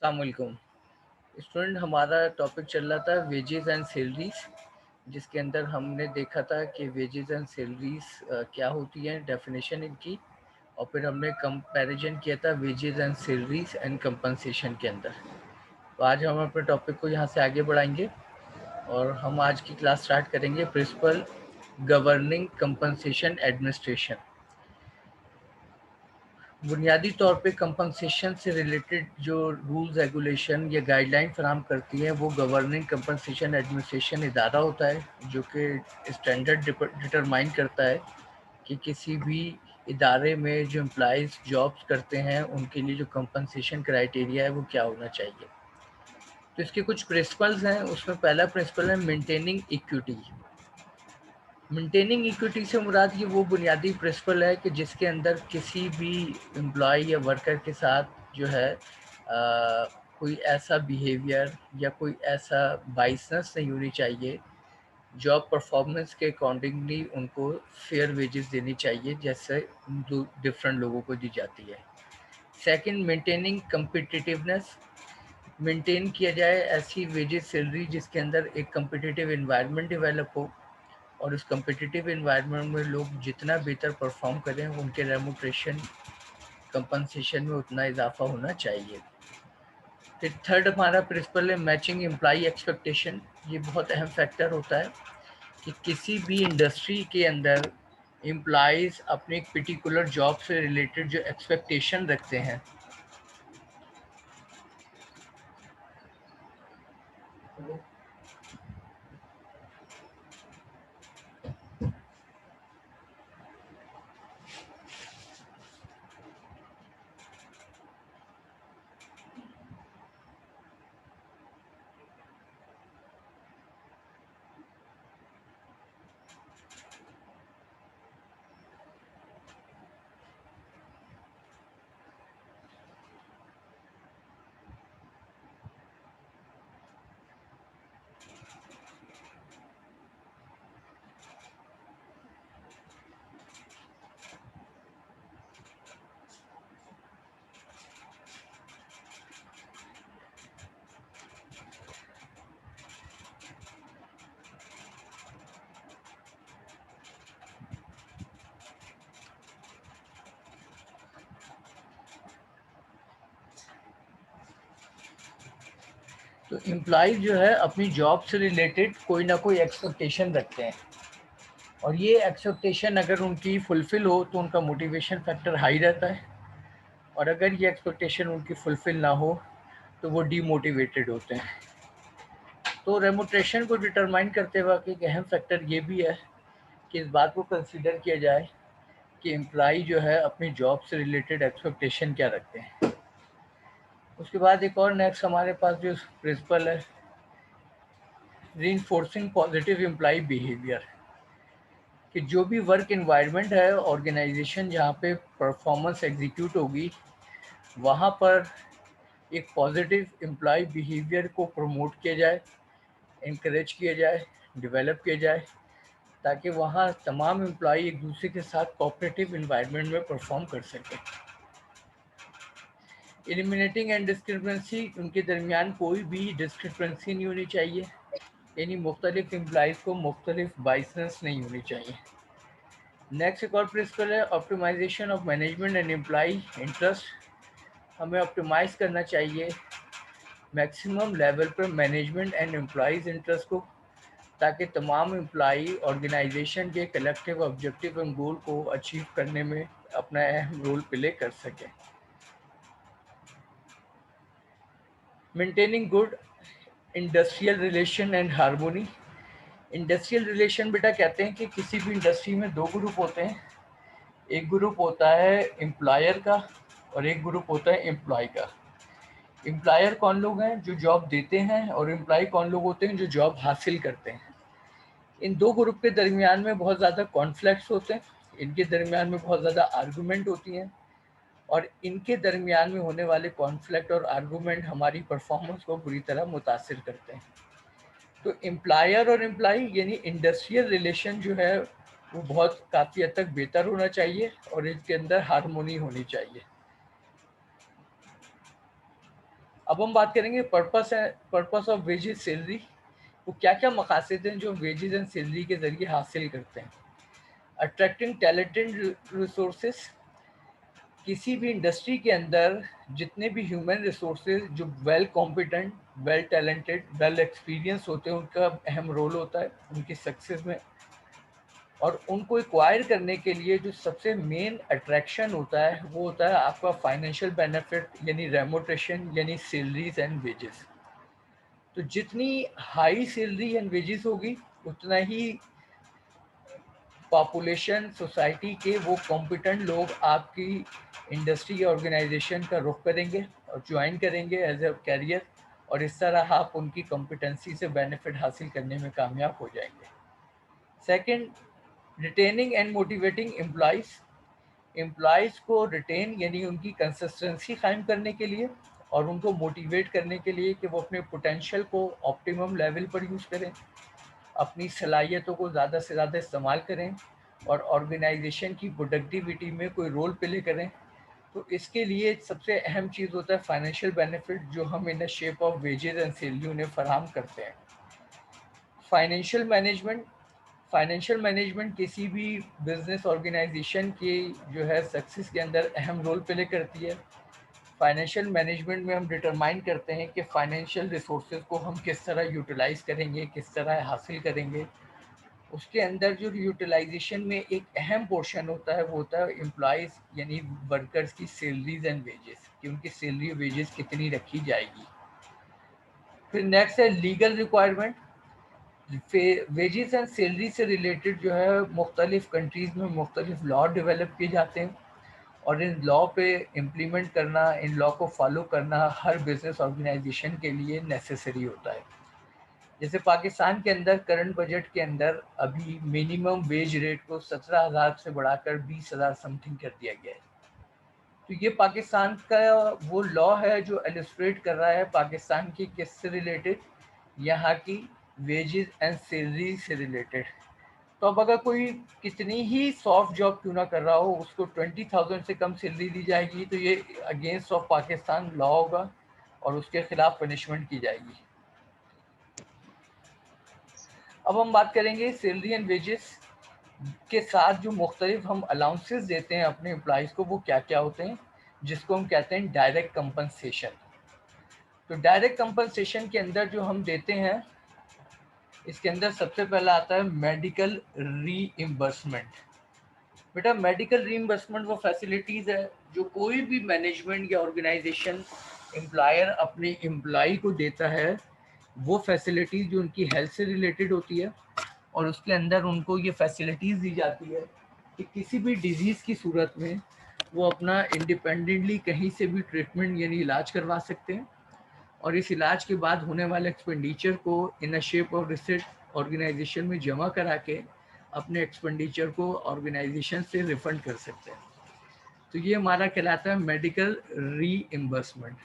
अस्सलामुअलैकुम स्टूडेंट। हमारा टॉपिक चल रहा था वेजेस एंड सैलरीज, जिसके अंदर हमने देखा था कि वेजेस एंड सैलरीज क्या होती हैं, डेफिनेशन इनकी, और फिर हमने कंपैरिजन किया था wages and salaries and compensation के अंदर। तो आज हम अपने टॉपिक को यहाँ से आगे बढ़ाएंगे और हम आज की क्लास स्टार्ट करेंगे प्रिंसिपल गवर्निंग कंपनसेशन एडमिनिस्ट्रेशन। बुनियादी तौर पे कंपनसेशन से रिलेटेड जो रूल्स रेगुलेशन या गाइडलाइन फराहम करती है वो गवर्निंग कंपनसेशन एडमिनिस्ट्रेशन इदारा होता है, जो कि स्टैंडर्ड डिटरमाइन करता है कि किसी भी इदारे में जो एम्प्लॉइज़ जॉब्स करते हैं उनके लिए जो कंपनसेशन क्राइटेरिया है वो क्या होना चाहिए। तो इसके कुछ प्रिंसिपल्स हैं। उसमें पहला प्रिंसिपल है मेंटेनिंग इक्विटी। मेंटेनिंग इक्विटी से मुराद ये वो बुनियादी प्रिंसिपल है कि जिसके अंदर किसी भी एम्प्लॉय या वर्कर के साथ जो है कोई ऐसा बिहेवियर या कोई ऐसा बाइसनेस नहीं होनी चाहिए। जॉब परफॉर्मेंस के अकॉर्डिंगली उनको फेयर वेजेस देनी चाहिए जैसे डिफरेंट लोगों को दी जाती है। Second, maintaining competitiveness. मेंटेन किया जाए ऐसी वेजेस सैलरी जिसके अंदर एक कम्पिटिटिव इन्वायरमेंट डेवलप हो और उस कम्पिटिटिव इन्वायरमेंट में लोग जितना बेहतर परफॉर्म करें उनके रेमुनरेशन कंपनसेशन में उतना इजाफा होना चाहिए। फिर थर्ड हमारा प्रिंसिपल है मैचिंग एम्प्लॉई एक्सपेक्टेशन। ये बहुत अहम फैक्टर होता है कि किसी भी इंडस्ट्री के अंदर एम्प्लॉइज़ अपने एक पर्टिकुलर जॉब से रिलेटेड जो एक्सपेक्टेशन रखते हैं तो एम्प्लॉइज जो है अपनी जॉब से रिलेटेड कोई ना कोई एक्सपेक्टेशन रखते हैं और ये एक्सपेक्टेशन अगर उनकी फुलफ़िल हो तो उनका मोटिवेशन फैक्टर हाई रहता है, और अगर ये एक्सपेक्टेशन उनकी फुलफ़िल ना हो तो वो डीमोटिवेटेड होते हैं। तो रेमुनरेशन को डिटरमाइन करते वक्त एक अहम फैक्टर ये भी है कि इस बात को कंसीडर किया जाए कि एम्प्लॉई जो है अपनी जॉब से रिलेटेड एक्सपेक्टेशन क्या रखते हैं। उसके बाद एक और नेक्स्ट हमारे पास जो प्रिंसिपल है रीइंफोर्सिंग पॉजिटिव एम्प्लॉई बिहेवियर, कि जो भी वर्क एनवायरनमेंट है ऑर्गेनाइजेशन जहाँ पे परफॉर्मेंस एग्जीक्यूट होगी वहाँ पर एक पॉजिटिव एम्प्लॉय बिहेवियर को प्रमोट किया जाए, इनकरेज किया जाए, डेवलप किया जाए, ताकि वहाँ तमाम एम्प्लॉय एक दूसरे के साथ कोऑपरेटिव एनवायरनमेंट में परफॉर्म कर सकें। एलिमिनेटिंग एंड डिस्क्रिपेंसी, उनके दरमियान कोई भी डिस्क्रिपेंसी नहीं होनी चाहिए, यानी मुख्तलिफ एम्प्लॉयज़ को मुख्तलिफ बाइसनेस नहीं होनी चाहिए। नेक्स्ट एक और प्रिंसिपल है optimization of management and employ interest. हमें ऑप्टिमाइज़ करना चाहिए मैक्सिमम लेवल पर मैनेजमेंट एंड एम्प्लॉयज़ इंटरेस्ट को, ताकि तमाम एम्प्लॉई ऑर्गेनाइजेशन के कलेक्टिव ऑब्जेक्टिव एंड गोल को अचीव करने में अपना अहम रोल प्ले कर सकें। Maintaining good industrial relation and harmony. Industrial relation बेटा कहते हैं कि किसी भी इंडस्ट्री में दो ग्रुप होते हैं, एक ग्रुप होता है एम्प्लॉयर का और एक ग्रुप होता है एम्प्लॉय का। एम्प्लॉयर कौन लोग हैं? जो जॉब देते हैं, और एम्प्लॉय कौन लोग होते हैं? जो जॉब हासिल करते हैं। इन दो ग्रुप के दरमियान में बहुत ज़्यादा कॉन्फ्लिक्ट्स होते हैं, इनके दरमियान में बहुत ज़्यादा आर्गूमेंट होती हैं, और इनके दरमियान में होने वाले कॉन्फ्लिक्ट और आर्गूमेंट हमारी परफॉर्मेंस को बुरी तरह मुतासिर करते हैं। तो एम्प्लॉयर और एम्प्लॉई यानी इंडस्ट्रियल रिलेशन जो है वो बहुत काफ़ी हद तक बेहतर होना चाहिए और इसके अंदर हार्मोनी होनी चाहिए। अब हम बात करेंगे पर्पस ऑफ वेजेस सैलरी। वो क्या क्या मकासद हैं जो वेजेस एंड सैलरी के ज़रिए हासिल करते हैं। अट्रैक्टिंग टैलेंटेड रिसोर्सेस, किसी भी इंडस्ट्री के अंदर जितने भी ह्यूमन रिसोर्सेज जो well competent, well talented, well experience होते हैं, उनका अहम रोल होता है उनकी सक्सेस में। और उनको एक्वायर करने के लिए जो सबसे मेन अट्रैक्शन होता है वो होता है आपका फाइनेंशियल बेनिफिट, यानी रेमोटेशन, यानी सैलरीज एंड वेजेस। तो जितनी हाई सैलरी एंड वेजेस होगी उतना ही पॉपुलेशन, सोसाइटी के वो कॉम्पिटेंट लोग आपकी इंडस्ट्री या ऑर्गेनाइजेशन का रुख करेंगे और ज्वाइन करेंगे एज अ कैरियर, और इस तरह आप उनकी कॉम्पिटेंसी से बेनिफिट हासिल करने में कामयाब हो जाएंगे। Second, retaining and motivating employees. Employees को रिटेन यानी उनकी कंसिस्टेंसी कायम करने के लिए और उनको मोटिवेट करने के लिए कि वो अपने पोटेंशियल को ऑप्टिमम लेवल पर यूज़ करें, अपनी सलाहियतों को ज़्यादा से ज़्यादा इस्तेमाल करें और ऑर्गेनाइजेशन की प्रोडक्टिविटी में कोई रोल प्ले करें। तो इसके लिए सबसे अहम चीज़ होता है फाइनेंशियल बेनिफिट, जो हम in the shape of wages and salary उन्हें फराहम करते हैं। Financial management. फाइनेंशियल मैनेजमेंट किसी भी बिजनेस ऑर्गेनाइजेशन की जो है सक्सेस के अंदर अहम रोल प्ले करती है। फाइनेंशियल मैनेजमेंट में हम डिटरमाइन करते हैं कि फाइनेंशियल रिसोर्सेज को हम किस तरह यूटिलाइज करेंगे, किस तरह हासिल करेंगे। उसके अंदर जो यूटिलाइजेशन में एक अहम पोर्शन होता है वो होता है एम्प्लॉयज़ यानी वर्कर्स की सैलरीज एंड वेजेस, कि उनकी सैलरी वेजेस कितनी रखी जाएगी। फिर नेक्स्ट है legal requirement. Wages and salary से रिलेटेड जो है मुख्तलिफ कंट्रीज़ में मुख्तलिफ लॉ डेवलप किए जाते हैं, और इन लॉ पे इम्प्लीमेंट करना, इन लॉ को फॉलो करना हर बिजनेस ऑर्गेनाइजेशन के लिए नेसेसरी होता है। जैसे पाकिस्तान के अंदर करंट बजट के अंदर अभी मिनिमम वेज रेट को 17,000 से बढ़ाकर 20,000 समथिंग कर दिया गया है। तो ये पाकिस्तान का वो लॉ है जो एलिस्ट्रेट कर रहा है पाकिस्तान की किस से रिलेटेड, यहाँ की वेजेस एंड सैलरी से रिलेटेड। तो अब अगर कोई कितनी ही सॉफ्ट जॉब क्यों ना कर रहा हो, उसको 20,000 से कम सैलरी दी जाएगी तो ये अगेंस्ट ऑफ पाकिस्तान लॉ होगा और उसके खिलाफ पनिशमेंट की जाएगी। अब हम बात करेंगे सैलरी एंड वेजेस के साथ जो मुख्तलिफ हम अलाउंसेस देते हैं अपने एम्प्लॉयज़ को, वो क्या क्या होते हैं, जिसको हम कहते हैं डायरेक्ट कंपनसेशन। तो डायरेक्ट कंपनसेशन के अंदर जो हम देते हैं, इसके अंदर सबसे पहला आता है मेडिकल रीइम्बर्समेंट। बेटा मेडिकल रीइम्बर्समेंट वो फैसिलिटीज़ है जो कोई भी मैनेजमेंट या ऑर्गेनाइजेशन एम्प्लॉयर अपने एम्प्लॉय को देता है। वो फैसिलिटीज़ जो उनकी हेल्थ से रिलेटेड होती है, और उसके अंदर उनको ये फैसिलिटीज़ दी जाती है कि किसी भी डिजीज़ की सूरत में वो अपना इंडिपेंडेंटली कहीं से भी ट्रीटमेंट यानी इलाज करवा सकते हैं, और इस इलाज के बाद होने वाले एक्सपेंडिचर को in a shape of receipt organisation में जमा करा के अपने एक्सपेंडिचर को ऑर्गेनाइजेशन से रिफंड कर सकते हैं। तो ये हमारा कहलाता है मेडिकल रीइम्बर्समेंट।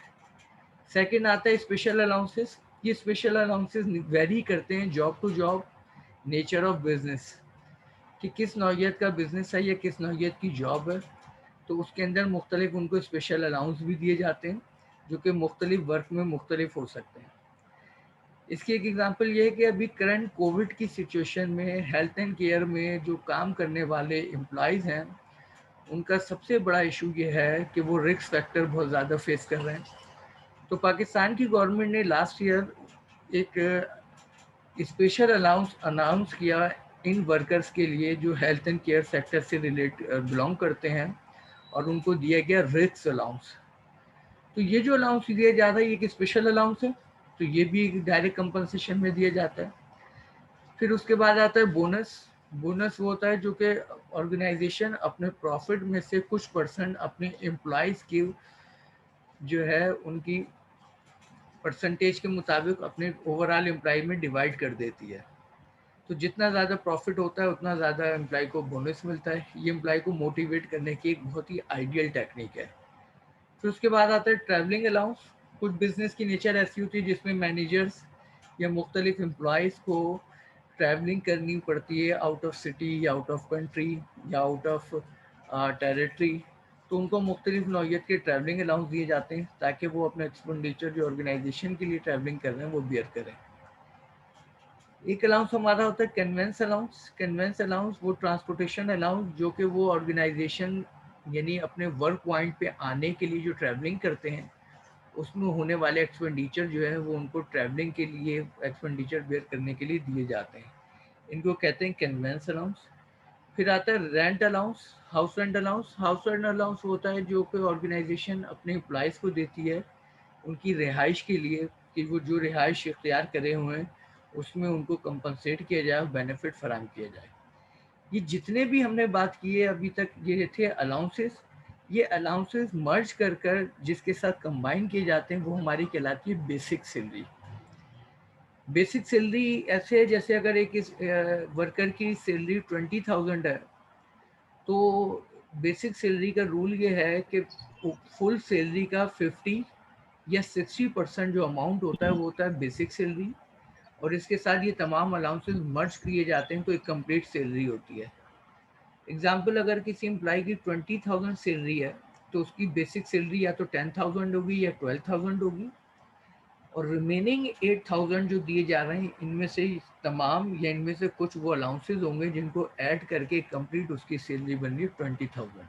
सेकेंड आता है स्पेशल अलाउंसेस। ये स्पेशल अलाउंसेस वेरी करते हैं job to job, nature of business, कि किस नौइयत का बिजनेस है या किस नौइयत की जॉब है। तो उसके अंदर मुख्तलिफ उनको स्पेशल अलाउंस भी दिए जाते हैं जो कि मुख्तलिफ वर्क में मुख्तलिफ हो सकते हैं। इसकी एक एग्जांपल ये है कि अभी करंट कोविड की सिचुएशन में हेल्थ एंड केयर में जो काम करने वाले एम्प्लॉयज़ हैं, उनका सबसे बड़ा इशू ये है कि वो रिस्क फैक्टर बहुत ज़्यादा फेस कर रहे हैं। तो पाकिस्तान की गवर्नमेंट ने लास्ट ईयर एक स्पेशल अलाउंस अनाउंस किया इन वर्कर्स के लिए जो हेल्थ एंड केयर सेक्टर से बिलोंग करते हैं, और उनको दिया गया रिस्क अलाउंस। तो ये जो अलाउंस दिया जा रहा है ये एक स्पेशल अलाउंस है, तो ये भी एक डायरेक्ट कंपनसेशन में दिया जाता है। फिर उसके बाद आता है बोनस। बोनस वो होता है जो कि ऑर्गेनाइजेशन अपने प्रॉफिट में से कुछ परसेंट अपने एम्प्लॉयज़ की जो है उनकी परसेंटेज के मुताबिक अपने ओवरऑल एम्प्लॉय में डिवाइड कर देती है। तो जितना ज़्यादा प्रॉफिट होता है उतना ज़्यादा एम्प्लॉय को बोनस मिलता है। ये एम्प्लॉय को मोटिवेट करने की एक बहुत ही आइडियल टेक्निक है। फिर उसके बाद आता है ट्रैवलिंग अलाउंस। कुछ बिजनेस की नेचर ऐसी होती है जिसमें मैनेजर्स या मुख्तलिफ एम्प्लॉयज़ को ट्रैवलिंग करनी पड़ती है आउट ऑफ सिटी या आउट ऑफ कंट्री या आउट ऑफ टेरिटरी। तो उनको मुख्तलिफ नौइयत के ट्रैवलिंग अलाउंस दिए जाते हैं ताकि वो अपने एक्सपेंडिचर जो ऑर्गेनाइजेशन के लिए ट्रैवलिंग कर रहे हैं वो बियर करें। एक अलाउंस हमारा होता है कन्वेंस अलाउंस। कन्वेंस अलाउंस वो ट्रांसपोर्टेशन अलाउंस जो कि वो ऑर्गेनाइजेशन यानी अपने वर्क पॉइंट पे आने के लिए जो ट्रैवलिंग करते हैं उसमें होने वाले एक्सपेंडिचर जो है वो उनको ट्रैवलिंग के लिए एक्सपेंडिचर बेयर करने के लिए दिए जाते हैं। इनको कहते हैं कन्वेंस अलाउंस। फिर आता है rent allowance, house rent allowance. House rent allowance होता है जो कि ऑर्गेनाइजेशन अपने एम्प्लॉयज़ को देती है उनकी रिहाइश के लिए, कि वो जो रिहाइश इख्तियार करे हुए हैं उसमें उनको कंपनसेट किया जाए, बेनिफिट फराहम किया जाए। ये जितने भी हमने बात की है अभी तक ये थे अलाउंसेस। ये अलाउंसेस मर्ज कर कर जिसके साथ कंबाइन किए जाते हैं वो हमारी कहलाती है बेसिक सैलरी। बेसिक सैलरी ऐसे है जैसे अगर एक वर्कर की सैलरी 20,000 है तो बेसिक सैलरी का रूल ये है कि फुल सैलरी का 50 या 60% जो अमाउंट होता है वो होता है बेसिक सैलरी, और इसके साथ ये तमाम अलाउंसेस मर्ज किए जाते हैं तो एक कंप्लीट सैलरी होती है। एग्जाम्पल, अगर किसी एम्प्लॉय की 20,000 सैलरी है तो उसकी बेसिक सैलरी या तो 10,000 होगी या 12,000 होगी, और रिमेनिंग 8,000 जो दिए जा रहे हैं इनमें से तमाम या इनमें से कुछ वो अलाउंसेज होंगे जिनको ऐड करके कंप्लीट उसकी सैलरी बन रही है 20,000।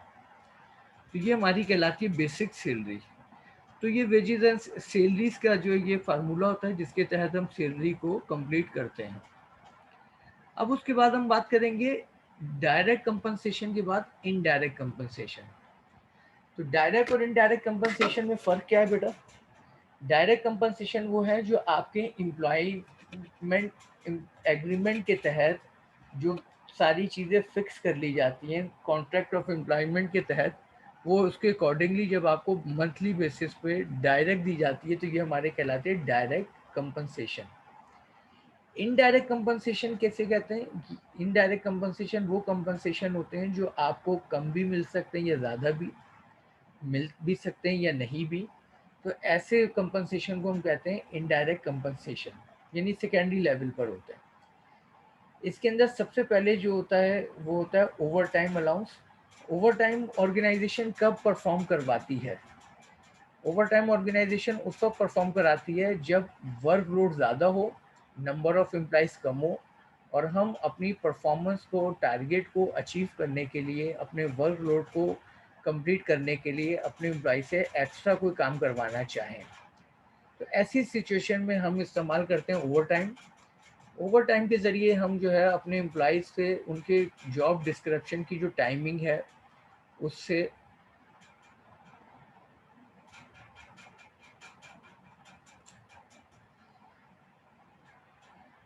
तो ये हमारी कहलाती है बेसिक सैलरी। तो ये वेजेस एंड सैलरीज का जो ये फार्मूला होता है जिसके तहत हम सैलरी को कंप्लीट करते हैं। अब उसके बाद हम बात करेंगे डायरेक्ट कंपनसेशन के बाद इनडायरेक्ट कंपनसेशन। तो डायरेक्ट और इनडायरेक्ट कंपनसेशन में फ़र्क क्या है बेटा? डायरेक्ट कंपनसेशन वो है जो आपके एम्प्लॉयमेंट एग्रीमेंट के तहत जो सारी चीज़ें फिक्स कर ली जाती हैं कॉन्ट्रैक्ट ऑफ एम्प्लॉयमेंट के तहत, वो उसके अकॉर्डिंगली जब आपको मंथली बेसिस पे डायरेक्ट दी जाती है तो ये हमारे कहलाते हैं डायरेक्ट कंपनसेशन। इनडायरेक्ट कंपनसेशन कैसे कहते हैं? इनडायरेक्ट कंपनसेशन वो कंपनसेशन होते हैं जो आपको कम भी मिल सकते हैं या ज़्यादा भी मिल भी सकते हैं या नहीं भी। तो ऐसे कंपनसेशन को हम कहते हैं इनडायरेक्ट कंपनसेशन, यानी सेकेंडरी लेवल पर होते हैं। इसके अंदर सबसे पहले जो होता है वो होता है over time allowance. Over time organization कब परफॉर्म करवाती है? ओवर टाइम ऑर्गेनाइजेशन उस वक्त परफॉर्म कराती है जब वर्क लोड ज़्यादा हो, नंबर ऑफ एम्प्लॉइज कम हो, और हम अपनी परफॉर्मेंस को, टारगेट को अचीव करने के लिए, अपने वर्क लोड को कंप्लीट करने के लिए अपने एम्प्लॉय से एक्स्ट्रा कोई काम करवाना चाहें। तो ऐसी सिचुएशन में हम इस्तेमाल करते हैं ओवर टाइम। ओवर टाइम के ज़रिए हम जो है अपने एम्प्लॉइज से उनके जॉब डिस्क्रिप्शन की जो टाइमिंग है उससे,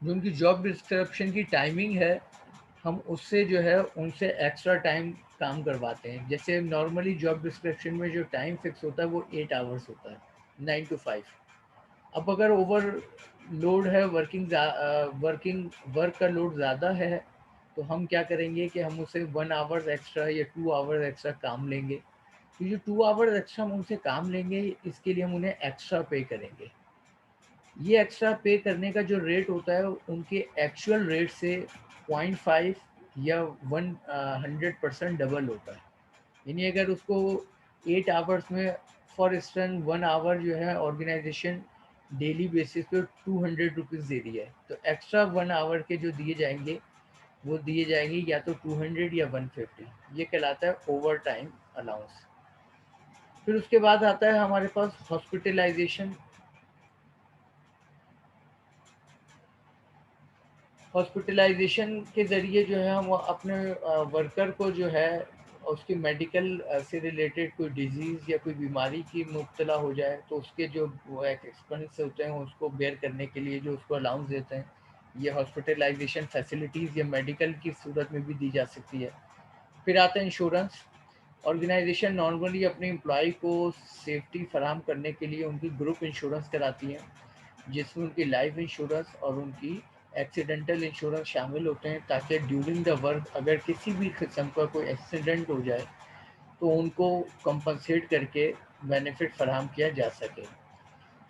जो उनकी जॉब डिस्क्रिप्शन की टाइमिंग है हम उससे जो है उनसे एक्स्ट्रा टाइम काम करवाते हैं। जैसे नॉर्मली जॉब डिस्क्रिप्शन में जो टाइम फिक्स होता है वो 8 आवर्स होता है, 9 to 5। अब अगर ओवर लोड है, वर्किंग वर्क का लोड ज़्यादा है तो हम क्या करेंगे कि हम उसे 1 आवर्स एक्स्ट्रा या 2 आवर्स एक्स्ट्रा काम लेंगे। तो जो 2 आवर्स एक्स्ट्रा हम उनसे काम लेंगे इसके लिए हम उन्हें एक्स्ट्रा पे करेंगे। ये एक्स्ट्रा पे करने का जो रेट होता है उनके एक्चुअल रेट से 0.5 या 100% डबल होता है। यानी अगर उसको 8 आवर्स में, फॉर इंस्टेंस 1 आवर जो है ऑर्गेनाइजेशन डेली बेसिस पे 200 रुपीज़ दे रही है, तो एक्स्ट्रा 1 आवर के जो दिए जाएंगे वो दिए जाएंगे या तो 200 या 150। ये कहलाता है ओवर टाइम अलाउंस। फिर उसके बाद आता है हमारे पास हॉस्पिटलाइजेशन। हॉस्पिटलाइजेशन के ज़रिए जो है हम अपने वर्कर को जो है उसकी मेडिकल से रिलेटेड कोई डिजीज़ या कोई बीमारी की मुब्तला हो जाए तो उसके जो वो एक्सपेंस होते हैं उसको बेयर करने के लिए जो उसको अलाउंस देते हैं, ये हॉस्पिटलाइजेशन फैसिलिटीज़ या मेडिकल की सूरत में भी दी जा सकती है। फिर आता है इंश्योरेंस। ऑर्गेनाइजेशन नॉर्मली अपने एम्प्लॉय को सेफ्टी फराहम करने के लिए उनकी ग्रुप इंश्योरेंस कराती है जिसमें उनकी लाइफ इंश्योरेंस और उनकी एक्सीडेंटल इंश्योरेंस शामिल होते हैं ताकि ड्यूरिंग द वर्क अगर किसी भी किस्म का कोई एक्सीडेंट हो जाए तो उनको कंपनसेट करके बेनिफिट फराहम किया जा सके।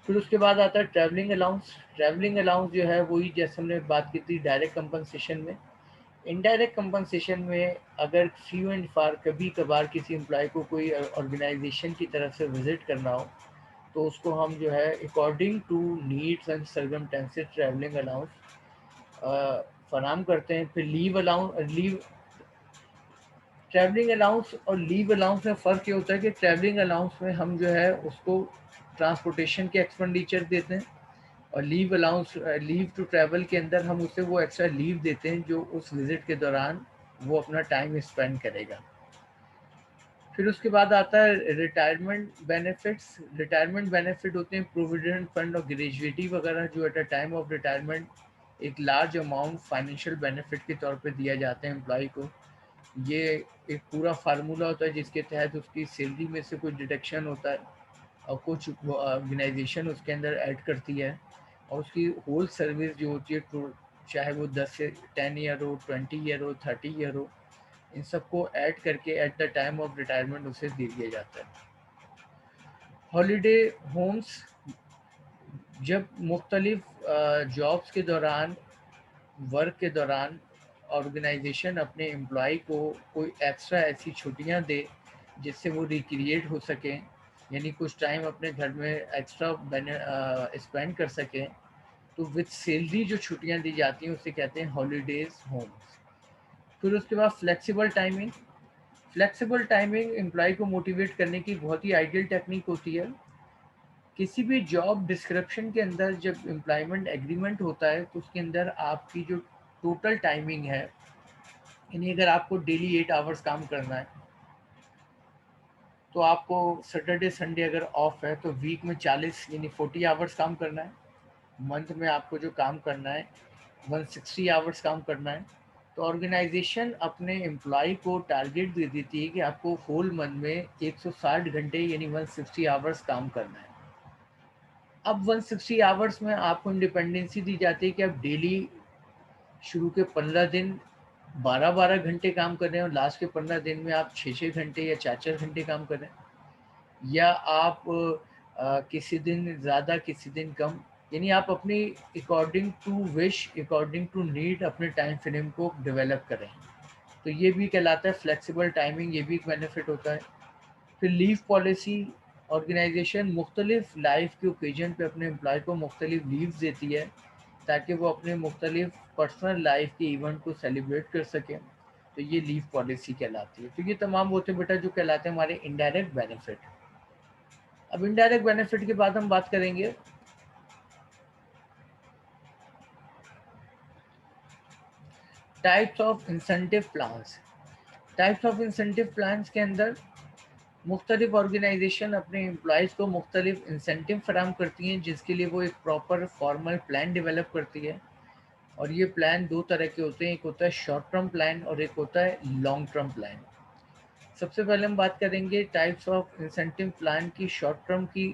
फिर उसके बाद आता है ट्रैवलिंग अलाउंस। ट्रैवलिंग अलाउंस जो है वही जैसे हमने बात की थी डायरेक्ट कंपनसेशन में, इनडायरेक्ट कंपनसेशन में अगर फ्यू एंड फार कभी कभार किसी एम्प्लॉय को कोई ऑर्गेनाइजेशन की तरफ से विजिट करना हो तो उसको हम जो है according to needs and circumstances travelling allowance फराहम करते हैं। फिर लीव ट्रैवलिंग अलाउंस और लीव अलाउंस में फ़र्क ये होता है कि ट्रैवलिंग अलाउंस में हम जो है उसको ट्रांसपोर्टेशन के एक्सपेंडिचर देते हैं, और leave allowance leave to travel के अंदर हम उसे वो एक्स्ट्रा लीव देते हैं जो उस विज़िट के दौरान वो अपना टाइम स्पेंड करेगा। फिर उसके बाद आता है रिटायरमेंट बेनिफिट्स। रिटायरमेंट बेनिफिट होते हैं प्रोविडेंट फंड और ग्रेजुएटी वगैरह, जो at a time of retirement एक लार्ज अमाउंट फाइनेंशियल बेनिफिट के तौर पे दिया जाते हैं एम्प्लॉय को। ये एक पूरा फार्मूला होता है जिसके तहत उसकी सैलरी में से कुछ डिडक्शन होता है और कुछ ऑर्गेनाइजेशन उसके अंदर ऐड करती है, और उसकी होल सर्विस जो होती है चाहे वो 10 से 10 ईयर हो, 20 ईयर हो, 30 ईयर हो, इन सबको ऐड करके at the time of retirement उसे दे दिया जाता है। हॉलीडे होम्स, जब मुख्तलिफ जॉब्स के दौरान, वर्क के दौरान ऑर्गेनाइजेशन अपने एम्प्लॉय को कोई एक्स्ट्रा ऐसी छुट्टियां दे जिससे वो रिक्रिएट हो सकें, यानी कुछ टाइम अपने घर में एक्स्ट्रा स्पेंड कर सकें, तो विद सैलरी जो छुट्टियां दी जाती हैं उसे कहते हैं हॉलीडेज होम्स। फिर उसके बाद flexible timing. Flexible timing employ को मोटिवेट करने की बहुत ही आइडियल टेक्निक होती है। किसी भी जॉब डिस्क्रिप्शन के अंदर जब एम्प्लॉयमेंट एग्रीमेंट होता है तो उसके अंदर आपकी जो टोटल टाइमिंग है, यानी अगर आपको डेली 8 आवर्स काम करना है तो आपको सैटरडे संडे अगर ऑफ है तो वीक में 40 यानी 40 आवर्स काम करना है। मंथ में आपको जो काम करना है 160 आवर्स काम करना है। तो ऑर्गेनाइजेशन अपने एम्प्लॉय को टारगेट दे देती है कि आपको होल मंथ में 160 घंटे यानी 160 आवर्स काम करना है। अब 160 आवर्स में आपको इंडिपेंडेंसी दी जाती है कि आप डेली शुरू के 15 दिन 12-12 घंटे काम कर रहे हैं और लास्ट के 15 दिन में आप 6-6 घंटे या 4-4 घंटे काम कर रहे हैं, या आप किसी दिन ज़्यादा किसी दिन कम, यानी आप अपनी according to wish, according to need अपने टाइम फ्रेम को डेवलप करें। तो ये भी कहलाता है फ्लेक्सिबल टाइमिंग, ये भी एक बेनिफिट होता है। फिर लीव पॉलिसी, ऑर्गेनाइजेशन मुख्तलिफ लाइफ के ओकेजन पे अपने एम्प्लॉय को मुख्तलिफ लीव्स देती है ताकि वो अपने मुख्तलिफ पर्सनल लाइफ के इवेंट को सेलिब्रेट कर सकें। तो ये लीव पॉलिसी कहलाती है। तो ये तमाम होते बेटा जो कहलाते हैं हमारे इनडायरेक्ट बेनिफिट। अब इनडायरेक्ट बेनिफिट के बाद हम बात करेंगे types of incentive plans. Types of incentive plans के अंदर मुख्तलिफ ऑर्गेनाइजेशन अपने एम्प्लॉयज़ को मुख्तलिफ इंसेंटिव फराहम करती हैं जिसके लिए वो एक प्रॉपर फॉर्मल प्लान डेवलप करती है। और ये प्लान दो तरह के होते हैं, एक होता है शॉर्ट टर्म प्लान और एक होता है लॉन्ग टर्म प्लान। सबसे पहले हम बात करेंगे टाइप्स ऑफ इंसेंटिव प्लान की, शॉर्ट टर्म की।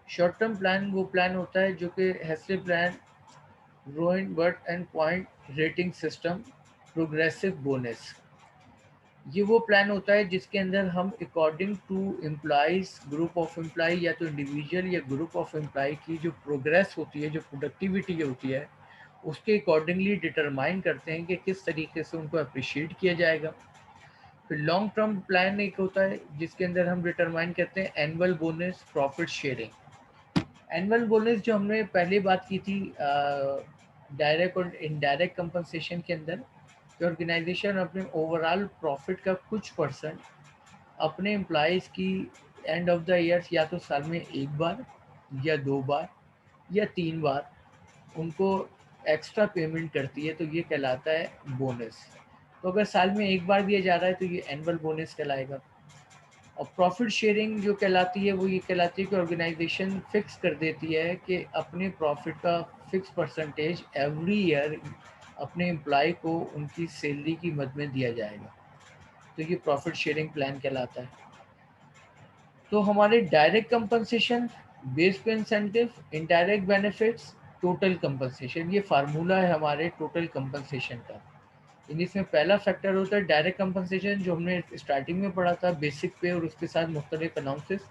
शॉर्ट टर्म प्लान वो प्लान होता है जो कि हेस्ले plan, Rowan Bert and point rating system, progressive bonus. ये वो प्लान होता है जिसके अंदर हम according to employees, group of employee या तो इंडिविजुअल या ग्रुप ऑफ एम्प्लॉय की जो प्रोग्रेस होती है, जो प्रोडक्टिविटी होती है, उसके अकॉर्डिंगली डिटरमाइन करते हैं कि किस तरीके से उनको अप्रिशिएट किया जाएगा। फिर लॉन्ग टर्म प्लान एक होता है जिसके अंदर हम डिटरमाइन करते हैं annual bonus, profit sharing. Annual bonus जो हमने पहले बात की थी डायरेक्ट और इनडायरेक्ट कंपनसेशन के अंदर, कि ऑर्गेनाइजेशन अपने ओवरऑल प्रॉफिट का कुछ परसेंट अपने एम्प्लॉयज़ की एंड ऑफ द ईयर या तो साल में एक बार या 2 बार या 3 बार उनको एक्स्ट्रा पेमेंट करती है, तो ये कहलाता है बोनस। तो अगर साल में एक बार दिया जा रहा है तो ये एनुअल बोनस कहलाएगा। और प्रॉफिट शेयरिंग जो कहलाती है वो ये कहलाती है कि ऑर्गेनाइजेशन फिक्स कर देती है कि अपने प्रॉफिट का फिक्स परसेंटेज एवरी ईयर अपने एम्प्लॉय को उनकी सैलरी की मद में दिया जाएगा। तो ये प्रॉफिट शेयरिंग प्लान कहलाता है। तो हमारे डायरेक्ट कंपनसेशन, बेस पे incentive, indirect benefits, total compensation, ये फार्मूला है हमारे टोटल कंपनसेशन का। इसमें पहला फैक्टर होता है डायरेक्ट कंपनसेशन जो हमने स्टार्टिंग में पढ़ा था, बेसिक पे और उसके साथ मुख्तलिफ अनाउंसेस।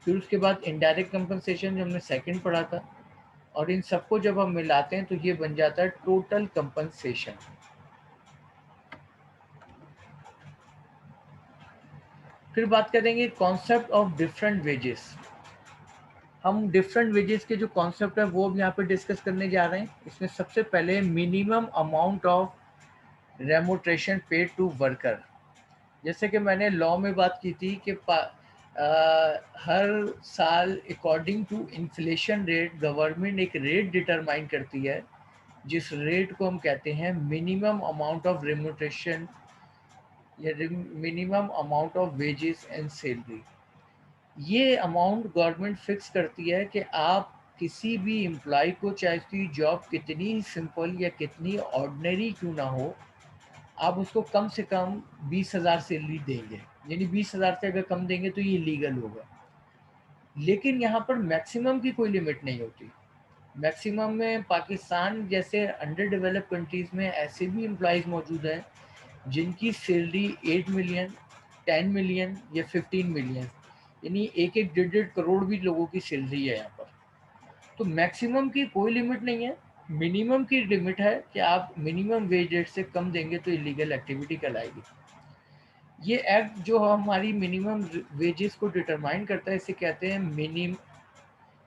फिर उसके बाद इनडायरेक्ट कंपनसेशन जो हमने सेकंड पढ़ा था, और इन सबको जब हम मिलाते हैं तो ये बन जाता है टोटल कंपनसेशन। फिर बात करेंगे कॉन्सेप्ट ऑफ डिफरेंट वेजेस। हम डिफरेंट वेजेस के जो कॉन्सेप्ट है वो अब यहाँ पे डिस्कस करने जा रहे हैं। इसमें सबसे पहले minimum amount of remuneration paid to worker. जैसे कि मैंने लॉ में बात की थी कि हर साल according to inflation rate government एक रेट डिटरमाइन करती है, जिस रेट को हम कहते हैं मिनिमम अमाउंट ऑफ रेमोट्रेशन या minimum amount of wages and salary. ये अमाउंट गवर्नमेंट फिक्स करती है कि आप किसी भी एम्प्लॉय को, चाहे उसकी जॉब कितनी सिंपल या कितनी ऑर्डिनरी क्यों ना हो, आप उसको कम से कम 20,000 सैलरी देंगे। यानी 20,000 से अगर कम देंगे तो ये लीगल होगा। लेकिन यहाँ पर मैक्सिमम की कोई लिमिट नहीं होती। मैक्सिमम में पाकिस्तान जैसे अंडर डेवलप्ड कंट्रीज़ में ऐसे भी एम्प्लॉयज़ मौजूद हैं जिनकी सैलरी 8 मिलियन, 10 मिलियन या 15 मिलियन, यानी एक एक 1.5 करोड़ भी लोगों की सैलरी है यहाँ पर। तो मैक्सिमम की कोई लिमिट नहीं है, मिनिमम की लिमिट है कि आप मिनिमम वेज रेट से कम देंगे तो इलीगल एक्टिविटी कहलाएगी। ये एक्ट जो हमारी मिनिमम वेजेस को डिटरमाइन करता है इसे कहते हैं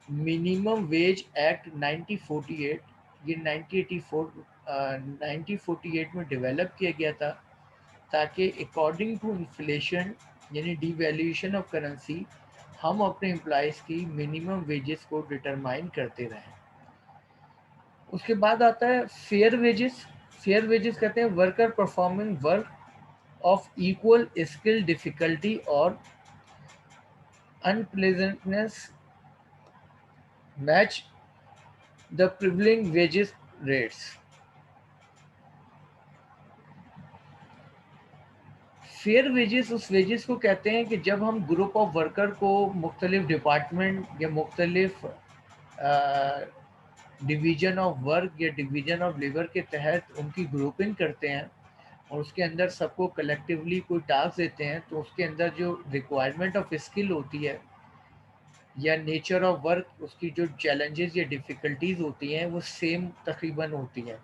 मिनिमम वेज एक्ट 1948। ये 1948 में डेवलप किया गया था ताकि अकॉर्डिंग टू इन्फ्लेशन यानी डिवैल्यूएशन ऑफ करेंसी हम अपने एम्प्लॉयज़ की मिनिमम वेजेस को डिटरमाइन करते रहें। उसके बाद आता है फेयर वेजेस। फेयर वेजेस कहते हैं worker performing work of equal skill difficulty और unpleasantness match the prevailing wages rates. Fair wages उस वेजेस को कहते हैं कि जब हम ग्रुप ऑफ वर्कर को मुख्तलिफ डिपार्टमेंट या मुख्तलिफ डिवीज़न ऑफ वर्क या डिवीज़न ऑफ लेबर के तहत उनकी ग्रुपिंग करते हैं और उसके अंदर सबको कलेक्टिवली कोई टास्क देते हैं, तो उसके अंदर जो रिक्वायरमेंट ऑफ स्किल होती है या नेचर ऑफ वर्क, उसकी जो चैलेंजेस या डिफ़िकल्टीज होती हैं वो सेम तकरीबन होती हैं।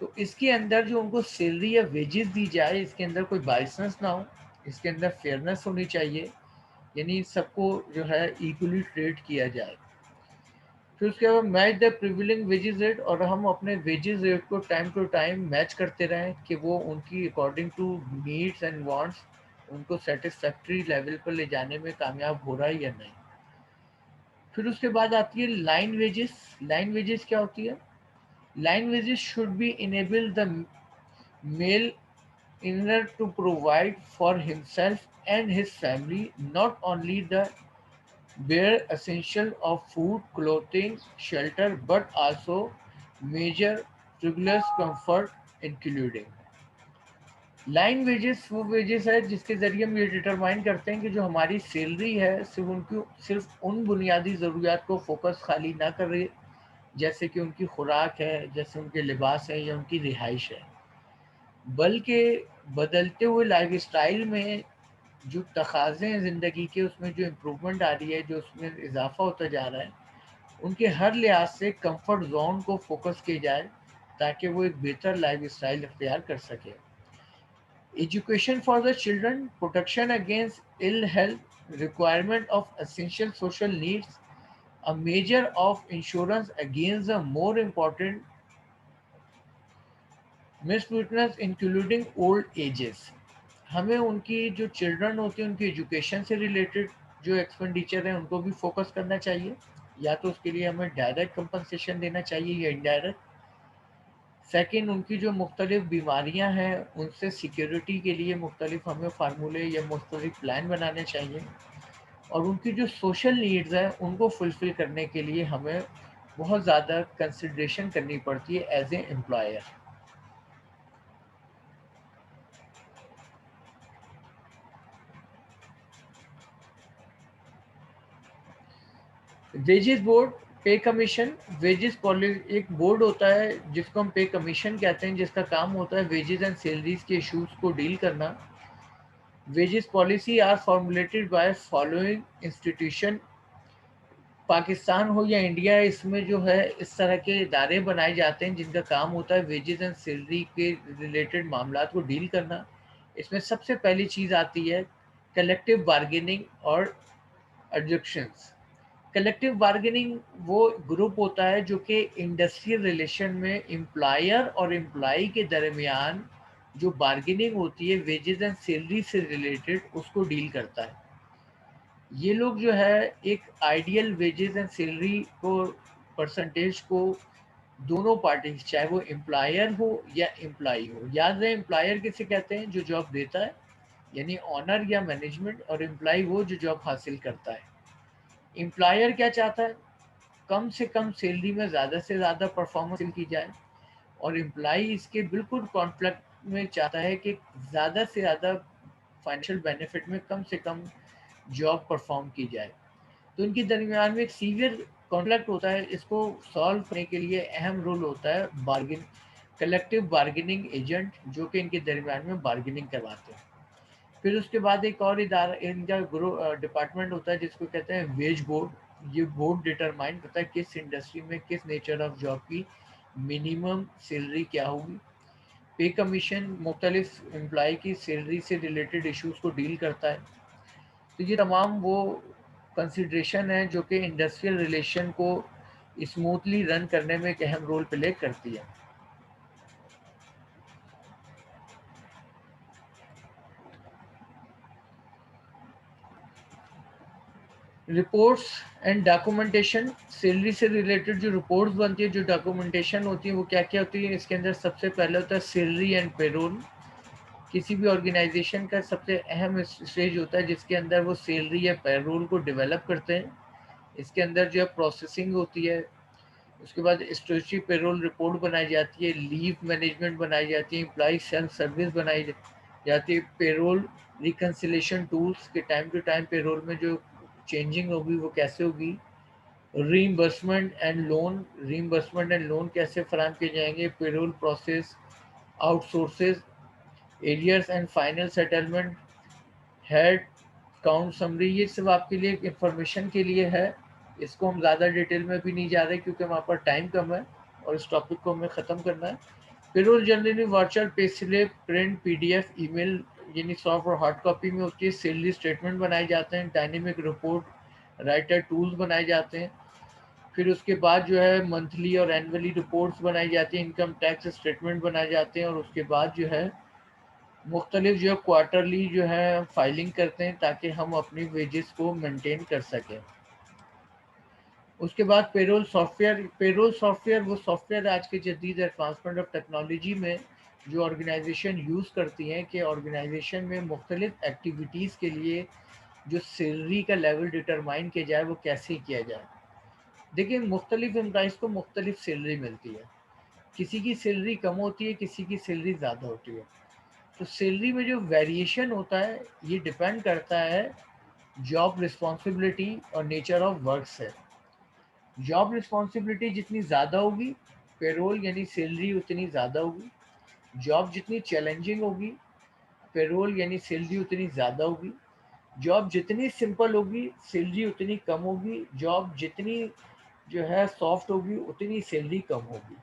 तो इसके अंदर जो उनको सैलरी या वेजेस दी जाए, इसके अंदर कोई बाइसनेस ना हो, इसके अंदर फेयरनेस होनी चाहिए, यानी सबको जो है इक्वली ट्रीट किया जाए। फिर उसके बाद match the prevailing wages rate, और हम अपने वेजेस रेट को टाइम टू टाइम मैच करते रहें कि वो उनकी according to needs and wants उनको सेटिस्फैक्ट्री लेवल पर ले जाने में कामयाब हो रहा है या नहीं। फिर उसके बाद आती है लाइन वेजेस। लाइन वेजेस क्या होती है? Line wages should be enable the male earner to provide for himself and his family not only the bare essential of food, clothing, shelter, but also major frivolous comfort including। Line wages वो wages है जिसके ज़रिए हम ये determine करते हैं कि जो हमारी सैलरी है सिर्फ उन बुनियादी ज़रूरियात को फोकस खाली ना कर रही, जैसे कि उनकी खुराक है, जैसे उनके लिबास है या उनकी रिहाइश है, बल्कि बदलते हुए लाइफ स्टाइल में जो तकाज़े हैं ज़िंदगी के, उसमें जो इम्प्रूवमेंट आ रही है, जो उसमें इजाफ़ा होता जा रहा है, उनके हर लिहाज से कंफर्ट जोन को फोकस किया जाए ताकि वो एक बेहतर लाइफ स्टाइल इख्तियार कर सके। Education for the children, protection against ill health, requirement of essential social needs, a measure of insurance against the more important misfortunes including old ages. हमें उनकी जो चिल्ड्रन होती हैं उनकी एजुकेशन से रिलेटेड जो एक्सपेंडिचर है उनको भी फोकस करना चाहिए, या तो उसके लिए हमें डायरेक्ट कंपनसेशन देना चाहिए या इनडायरेक्ट। सेकंड, उनकी जो मुख्तलिफ बीमारियां हैं उनसे सिक्योरिटी के लिए मुख्तलिफ हमें फार्मूले या मुख्तलिफ प्लान बनाने चाहिए। और उनकी जो सोशल नीड्स हैं उनको फुलफ़िल करने के लिए हमें बहुत ज़्यादा कंसिड्रेशन करनी पड़ती है as a employer. Wages board, pay commission. Wages policy एक बोर्ड होता है जिसको हम पे कमीशन कहते हैं, जिसका काम होता है वेजेस एंड सैलरीज के इशूज़ को डील करना। Wages policy are formulated by following institution. Pakistan हो या इंडिया, इसमें जो है इस तरह के इदारे बनाए जाते हैं जिनका काम होता है वेजेस एंड सैलरी के रिलेटेड मामला को डील करना। इसमें सबसे पहली चीज़ आती है कलेक्टिव बार्गेनिंग और एडजक्शंस। कलेक्टिव बार्गेनिंग वो ग्रुप होता है जो कि इंडस्ट्रियल रिलेशन में एम्प्लॉयर और एम्प्लॉई के दरमियान जो बार्गेनिंग होती है वेजेस एंड सैलरी से रिलेटेड, उसको डील करता है। ये लोग जो है एक आइडियल वेजेस एंड सैलरी को परसेंटेज को दोनों पार्टी, चाहे वो एम्प्लॉयर हो या एम्प्लॉई हो, याद रहे एम्प्लॉयर किसे कहते हैं, जो जॉब देता है यानी ऑनर या मैनेजमेंट, और एम्प्लॉई वो जो जॉब हासिल करता है। एम्प्लॉयर क्या चाहता है, कम से कम सैलरी में ज़्यादा से ज़्यादा परफॉर्मेंस की जाए, और एम्प्लॉई इसके बिल्कुल कॉन्फ्लिक्ट में चाहता है कि ज़्यादा से ज़्यादा फाइनेंशियल बेनिफिट में कम से कम जॉब परफॉर्म की जाए। तो इनके दरमियान में एक सीवियर कॉन्फ्लिक्ट होता है। इसको सॉल्व करने के लिए अहम रोल होता है कलेक्टिव बार्गेनिंग एजेंट, जो कि इनके दरमियान में बार्गेनिंग करवाते हैं। फिर उसके बाद एक और इदारा, इनका डिपार्टमेंट होता है जिसको कहते हैं वेज बोर्ड। ये बोर्ड डिटरमाइन करता है किस इंडस्ट्री में किस नेचर ऑफ जॉब की मिनिमम सैलरी क्या होगी। पे कमीशन मुख्तलिफ एम्प्लॉय की सैलरी से रिलेटेड इश्यूज को डील करता है। तो ये तमाम वो कंसिड्रेशन है जो कि इंडस्ट्रियल रिलेशन को स्मूथली रन करने में एक अहम रोल प्ले करती है। रिपोर्ट्स एंड डॉक्यूमेंटेशन, सैलरी से रिलेटेड जो रिपोर्ट्स बनती है, जो डॉक्यूमेंटेशन होती है, वो क्या क्या होती है। इसके अंदर सबसे पहले होता है सैलरी एंड पेरोल। किसी भी ऑर्गेनाइजेशन का सबसे अहम स्टेज होता है जिसके अंदर वो सैलरी या पेरोल को डेवलप करते हैं। इसके अंदर जो है प्रोसेसिंग होती है, उसके बाद स्ट्रेटजी पेरोल रिपोर्ट बनाई जाती है, लीव मैनेजमेंट बनाई जाती है, एम्प्लॉय सेल्फ सर्विस बनाई जाती है, पेरोल रिकन्सिलेशन टूल्स के टाइम टू टाइम पेरोल में जो चेंजिंग होगी वो कैसे होगी, रीइंबर्समेंट एंड लोन कैसे फराहम किए जाएंगे, payroll process outsources, arrears and final settlement, head count summary. ये सब आपके लिए इंफॉर्मेशन के लिए है। इसको हम ज़्यादा डिटेल में भी नहीं जा रहे क्योंकि हमारे पास टाइम कम है और इस टॉपिक को हमें ख़त्म करना है। Payroll generally virtual pay slip, print, PDF, email यानी सॉफ्ट और हार्ड कॉपी में होती है। सैलरी स्टेटमेंट बनाए जाते हैं, डायनेमिक रिपोर्ट राइटर टूल्स बनाए जाते हैं। फिर उसके बाद जो है मंथली और एनुअली रिपोर्ट्स बनाई जाती हैं, इनकम टैक्स स्टेटमेंट बनाए जाते हैं, और उसके बाद जो है मुख्तलिफ जो क्वार्टरली जो है फाइलिंग करते हैं ताकि हम अपनी वेजेस को मेंटेन कर सकें। उसके बाद पेरोल सॉफ्टवेयर वो सॉफ्टवेयर आज के जदीद एडवांसमेंट ऑफ टेक्नोलॉजी में जो ऑर्गेनाइजेशन यूज़ करती हैं कि ऑर्गेनाइजेशन में मुख्तलिफ एक्टिविटीज़ के लिए जो सैलरी का लेवल डिटरमाइन किया जाए वो कैसे किया जाए। देखिए मुख्तलिफ एम्प्लॉइज़ को मुख्तलिफ सैलरी मिलती है, किसी की सैलरी कम होती है, किसी की सैलरी ज़्यादा होती है। तो सैलरी में जो वेरिएशन होता है ये डिपेंड करता है जॉब रिस्पॉन्सिबिलिटी और नेचर ऑफ वर्क से। जॉब रिस्पॉन्सिबिलिटी जितनी ज़्यादा होगी, पेरोल यानी सैलरी उतनी ज़्यादा होगी। जॉब जितनी चैलेंजिंग होगी, पेरोल यानी सैलरी उतनी ज़्यादा होगी। जॉब जितनी सिंपल होगी, सैलरी उतनी कम होगी। जॉब जितनी जो है सॉफ्ट होगी, उतनी सैलरी कम होगी।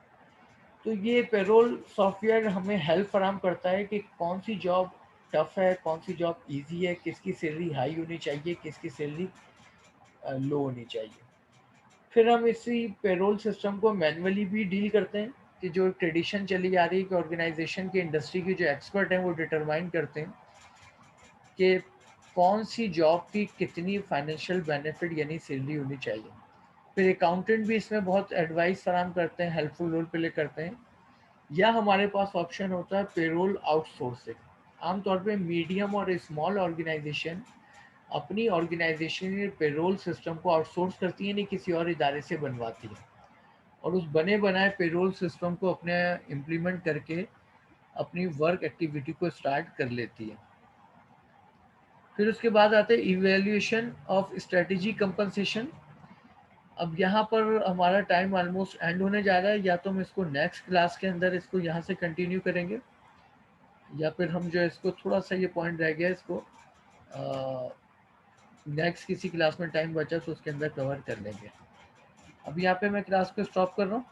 तो ये पेरोल सॉफ्टवेयर हमें हेल्प फराहम करता है कि कौन सी जॉब टफ है, कौन सी जॉब इजी है, किसकी सैलरी हाई होनी चाहिए, किसकी सैलरी लो होनी चाहिए। फिर हम इसी पेरोल सिस्टम को मैनुअली भी डील करते हैं कि जो ट्रेडिशन चली आ रही है कि ऑर्गेनाइजेशन की इंडस्ट्री के जो एक्सपर्ट हैं वो डिटरमाइन करते हैं कि कौन सी जॉब की कितनी फाइनेंशियल बेनिफिट यानी सैलरी होनी चाहिए। फिर अकाउंटेंट भी इसमें बहुत एडवाइस फराहम करते हैं, हेल्पफुल रोल प्ले करते हैं। या हमारे पास ऑप्शन होता है पेरोल आउटसोर्सिंग। आमतौर पे मीडियम और स्मॉल ऑर्गेनाइजेशन अपनी ऑर्गेनाइजेशन के पेरोल सिस्टम को आउटसोर्स करती है, नहीं किसी और इदारे से बनवाती है, और उस बने बनाए पेरोल सिस्टम को अपने इम्प्लीमेंट करके अपनी वर्क एक्टिविटी को स्टार्ट कर लेती है। फिर उसके बाद आते हैं इवेल्यूएशन ऑफ स्ट्रेटेजी कंपनसेशन। अब यहाँ पर हमारा टाइम ऑलमोस्ट एंड होने जा रहा है, या तो हम इसको नेक्स्ट क्लास के अंदर इसको यहाँ से कंटिन्यू करेंगे, या फिर हम जो इसको थोड़ा सा ये पॉइंट रह गया इसको नेक्स्ट किसी क्लास में टाइम बचा तो उसके अंदर कवर कर लेंगे। अब यहाँ पे मैं क्लास को स्टॉप कर रहा हूँ।